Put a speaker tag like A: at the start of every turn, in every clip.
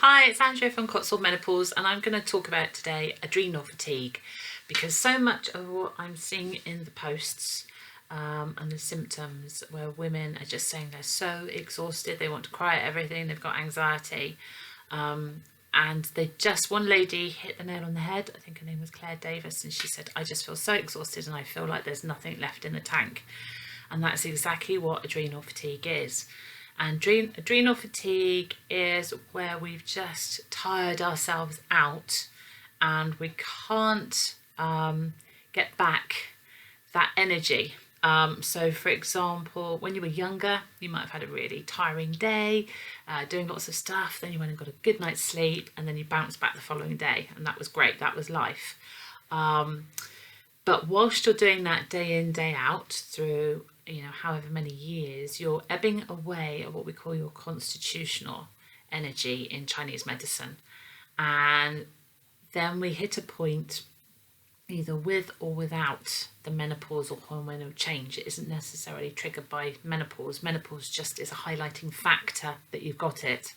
A: Hi, it's Andrea from Cotswold Menopause, and I'm going to talk about today adrenal fatigue, because so much of what I'm seeing in the posts and the symptoms where women are just saying they're so exhausted, they want to cry at everything, they've got anxiety, and one lady hit the nail on the head. I think her name was Claire Davis, and she said, I just feel so exhausted and I feel like there's nothing left in the tank. And that's exactly what adrenal fatigue is. And adrenal fatigue is where we've just tired ourselves out and we can't get back that energy. So for example, when you were younger, you might have had a really tiring day, doing lots of stuff, then you went and got a good night's sleep, and then you bounced back the following day, and that was great, that was life. But whilst you're doing that day in, day out through, however many years, you're ebbing away at what we call your constitutional energy in Chinese medicine. And then we hit a point either with or without the menopausal hormonal change. It isn't necessarily triggered by menopause. Menopause just is a highlighting factor that you've got it.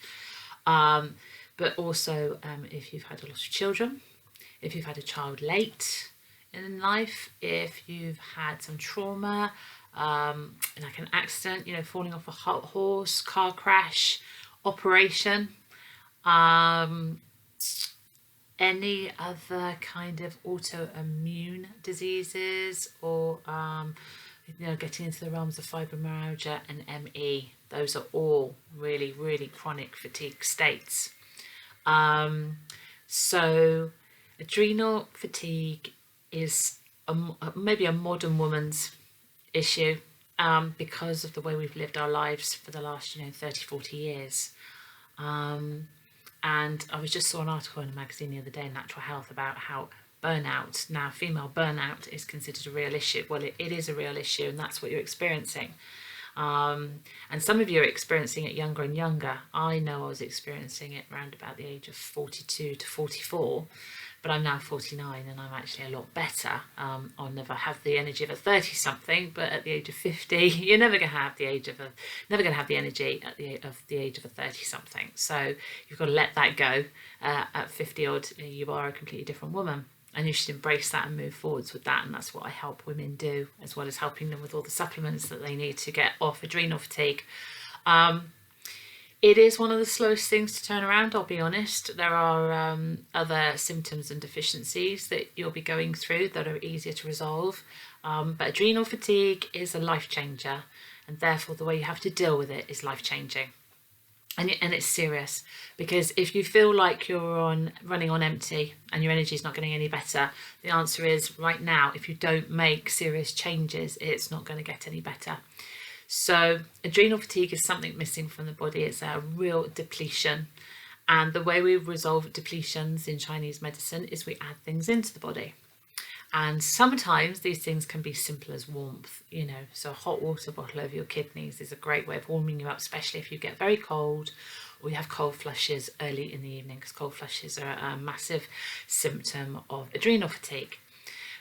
A: But also if you've had a lot of children, if you've had a child late in life, if you've had some trauma, like an accident, falling off a horse, car crash, operation, any other kind of autoimmune diseases, or getting into the realms of fibromyalgia and ME. Those are all really, really chronic fatigue states. So adrenal fatigue is maybe a modern woman's issue because of the way we've lived our lives for the last 30-40 years. And I just saw an article in a magazine the other day in Natural Health about how burnout, now female burnout, is considered a real issue. Well, it is a real issue, and that's what you're experiencing. And some of you are experiencing it younger and younger. I know I was experiencing it around about the age of 42 to 44, but I'm now 49 and I'm actually a lot better. I'll never have the energy of a 30-something, but at the age of 50, you're never going to have the energy at the age of a 30-something. So you've got to let that go. At 50 odd, you are a completely different woman. And you should embrace that and move forwards with that. And that's what I help women do, as well as helping them with all the supplements that they need to get off adrenal fatigue. It is one of the slowest things to turn around, I'll be honest. There are other symptoms and deficiencies that you'll be going through that are easier to resolve. But adrenal fatigue is a life changer, and therefore the way you have to deal with it is life changing. And it's serious, because if you feel like you're running on empty and your energy is not getting any better, the answer is right now, if you don't make serious changes, it's not going to get any better. So adrenal fatigue is something missing from the body. It's a real depletion. And the way we resolve depletions in Chinese medicine is we add things into the body. And sometimes these things can be simple as warmth, so a hot water bottle over your kidneys is a great way of warming you up, especially if you get very cold or you have cold flushes early in the evening, because cold flushes are a massive symptom of adrenal fatigue.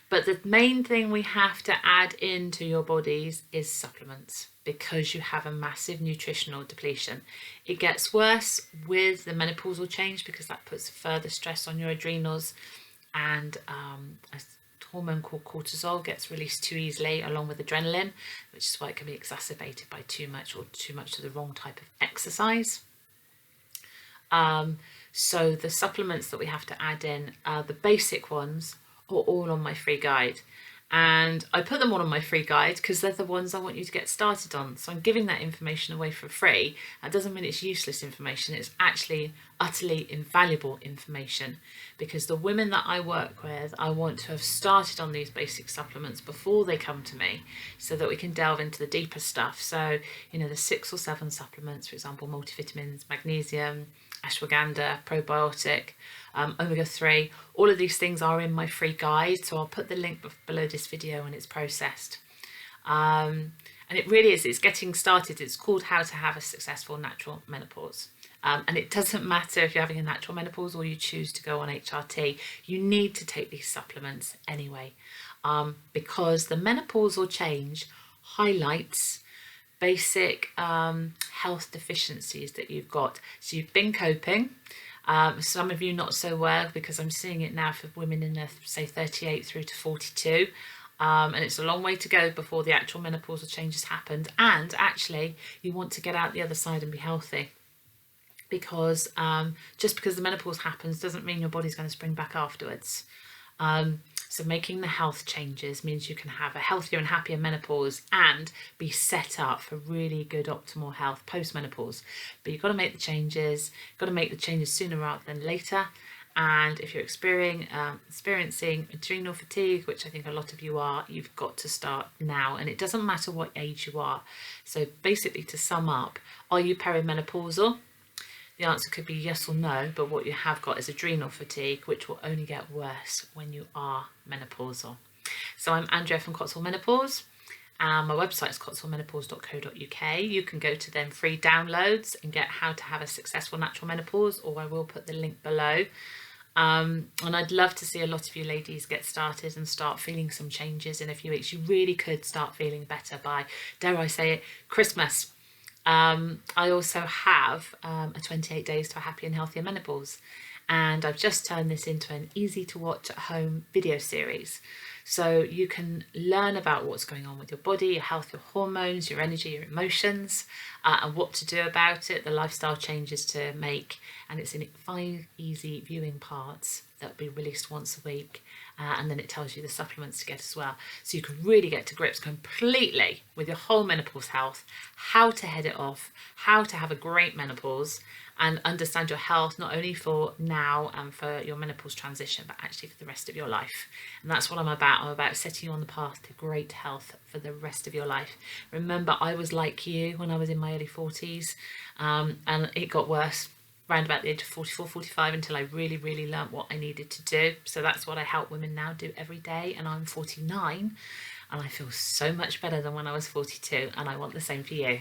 A: But the main thing we have to add into your bodies is supplements, because you have a massive nutritional depletion. It gets worse with the menopausal change because that puts further stress on your adrenals, and a hormone called cortisol gets released too easily along with adrenaline, which is why it can be exacerbated by too much of the wrong type of exercise. So the supplements that we have to add in, the basic ones, are all on my free guide. And I put them all on my free guide because they're the ones I want you to get started on. So I'm giving that information away for free. That doesn't mean it's useless information. It's actually utterly invaluable information, because the women that I work with, I want to have started on these basic supplements before they come to me, so that we can delve into the deeper stuff. So, the 6 or 7 supplements, for example, multivitamins, magnesium, ashwagandha, probiotic, omega-3, all of these things are in my free guide. So I'll put the link below this video when it's processed. And it really is, it's getting started. It's called How to Have a Successful Natural Menopause. And it doesn't matter if you're having a natural menopause or you choose to go on HRT, you need to take these supplements anyway, because the menopausal change highlights basic health deficiencies that you've got. So you've been coping, Some of you not so well, because I'm seeing it now for women in their, say, 38 through to 42. And it's a long way to go before the actual menopausal changes happened. And actually, you want to get out the other side and be healthy, because just because the menopause happens doesn't mean your body's going to spring back afterwards. So making the health changes means you can have a healthier and happier menopause and be set up for really good optimal health post-menopause. But you've got to make the changes, sooner rather than later. And if you're experiencing adrenal fatigue, which I think a lot of you are, you've got to start now. And it doesn't matter what age you are. So basically, to sum up, are you perimenopausal? The answer could be yes or no, but what you have got is adrenal fatigue, which will only get worse when you are menopausal. So I'm Andrea from Cotswold Menopause. My website is cotswoldmenopause.co.uk. You can go to them free downloads and get how to have a successful natural menopause, or I will put the link below. And I'd love to see a lot of you ladies get started and start feeling some changes in a few weeks. You really could start feeling better by, dare I say it, Christmas. I also have a 28 days to a happy and healthier menopause, and I've just turned this into an easy to watch at home video series. So you can learn about what's going on with your body, your health, your hormones, your energy, your emotions, and what to do about it, the lifestyle changes to make. And it's in 5 easy viewing parts that will be released once a week. And then it tells you the supplements to get as well. So you can really get to grips completely with your whole menopause health, how to head it off, how to have a great menopause, and understand your health, not only for now and for your menopause transition, but actually for the rest of your life. And that's what I'm about. I'm about setting you on the path to great health for the rest of your life. Remember, I was like you when I was in my early 40s, and it got worse around about the age of 44, 45, until I really, really learnt what I needed to do. So that's what I help women now do every day. And I'm 49, and I feel so much better than when I was 42, and I want the same for you.